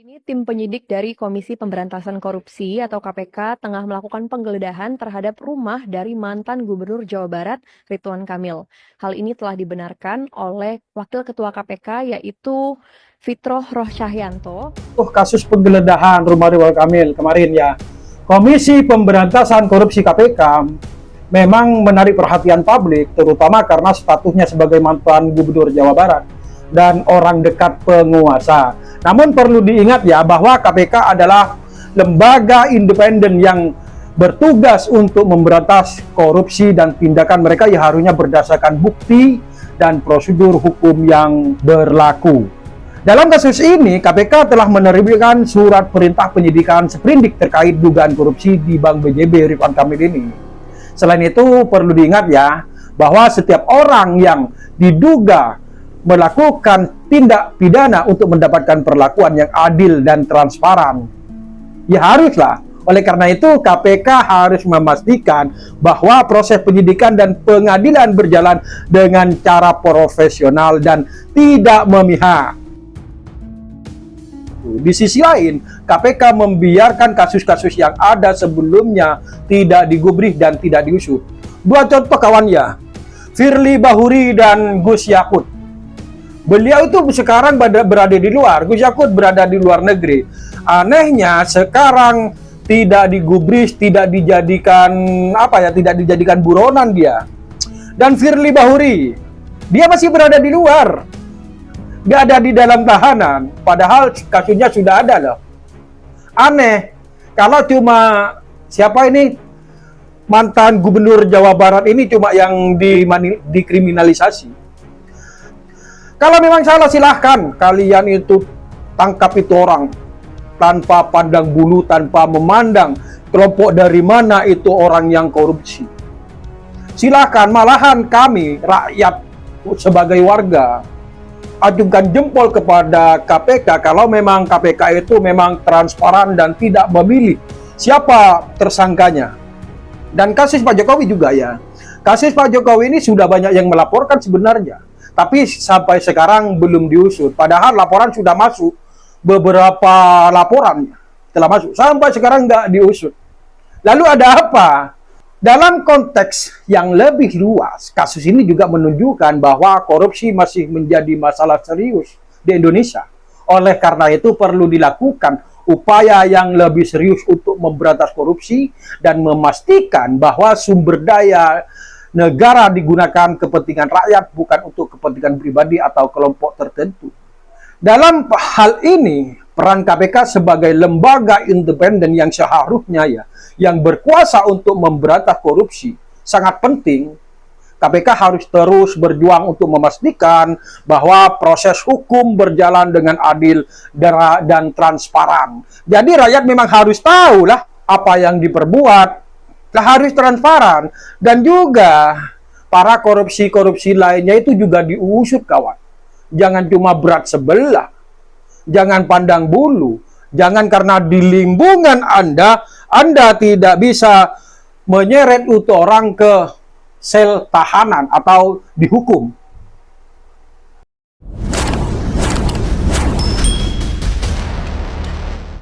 Ini tim penyidik dari Komisi Pemberantasan Korupsi atau KPK tengah melakukan penggeledahan terhadap rumah dari mantan Gubernur Jawa Barat, Ridwan Kamil. Hal ini telah dibenarkan oleh Wakil Ketua KPK yaitu Fitroh Rohcahyanto. Kasus penggeledahan rumah Ridwan Kamil kemarin ya, Komisi Pemberantasan Korupsi KPK memang menarik perhatian publik, terutama karena statusnya sebagai mantan Gubernur Jawa Barat dan orang dekat penguasa. Namun perlu diingat ya bahwa KPK adalah lembaga independen yang bertugas untuk memberantas korupsi dan tindakan mereka yang harusnya berdasarkan bukti dan prosedur hukum yang berlaku. Dalam kasus ini, KPK telah menerbitkan surat perintah penyidikan sprindik terkait dugaan korupsi di Bank BJB Ridwan Kamil ini. Selain itu, perlu diingat ya, bahwa setiap orang yang diduga melakukan tindak pidana untuk mendapatkan perlakuan yang adil dan transparan, ya haruslah. Oleh karena itu, KPK harus memastikan bahwa proses penyidikan dan pengadilan berjalan dengan cara profesional dan tidak memihak. Di sisi lain, KPK membiarkan kasus-kasus yang ada sebelumnya tidak digubris dan tidak diusut. Dua contoh kawan ya, Firly Bahuri dan Gus Yakut. Beliau itu sekarang berada di luar, Gus Yakut berada di luar negeri. Anehnya sekarang tidak digubris, tidak dijadikan tidak dijadikan buronan dia. Dan Firly Bahuri, dia masih berada di luar, nggak ada di dalam tahanan, padahal kasusnya sudah ada loh. Aneh, kalau cuma mantan Gubernur Jawa Barat ini cuma yang dikriminalisasi. Kalau memang salah, silahkan kalian itu tangkap itu orang tanpa pandang bulu, tanpa memandang kelompok dari mana itu orang yang korupsi. Silahkan, malahan kami rakyat sebagai warga acungkan jempol kepada KPK kalau memang KPK itu memang transparan dan tidak memilih siapa tersangkanya. Dan kasus Pak Jokowi juga ya. Kasus Pak Jokowi ini sudah banyak yang melaporkan sebenarnya, tapi sampai sekarang belum diusut. Padahal laporan sudah masuk, beberapa laporan telah masuk, sampai sekarang nggak diusut. Lalu ada apa? Dalam konteks yang lebih luas, kasus ini juga menunjukkan bahwa korupsi masih menjadi masalah serius di Indonesia. Oleh karena itu perlu dilakukan upaya yang lebih serius untuk memberantas korupsi dan memastikan bahwa sumber daya negara digunakan kepentingan rakyat, bukan untuk kepentingan pribadi atau kelompok tertentu. Dalam hal ini, peran KPK sebagai lembaga independen yang seharusnya yang berkuasa untuk memberantas korupsi sangat penting. KPK harus terus berjuang untuk memastikan bahwa proses hukum berjalan dengan adil dan transparan. Jadi rakyat memang harus tahu lah apa yang diperbuat, harus transparan, dan juga para korupsi lainnya itu juga diusut kawan. Jangan cuma berat sebelah, jangan pandang bulu, jangan karena di lingkungan Anda tidak bisa menyeret itu orang ke sel tahanan atau dihukum.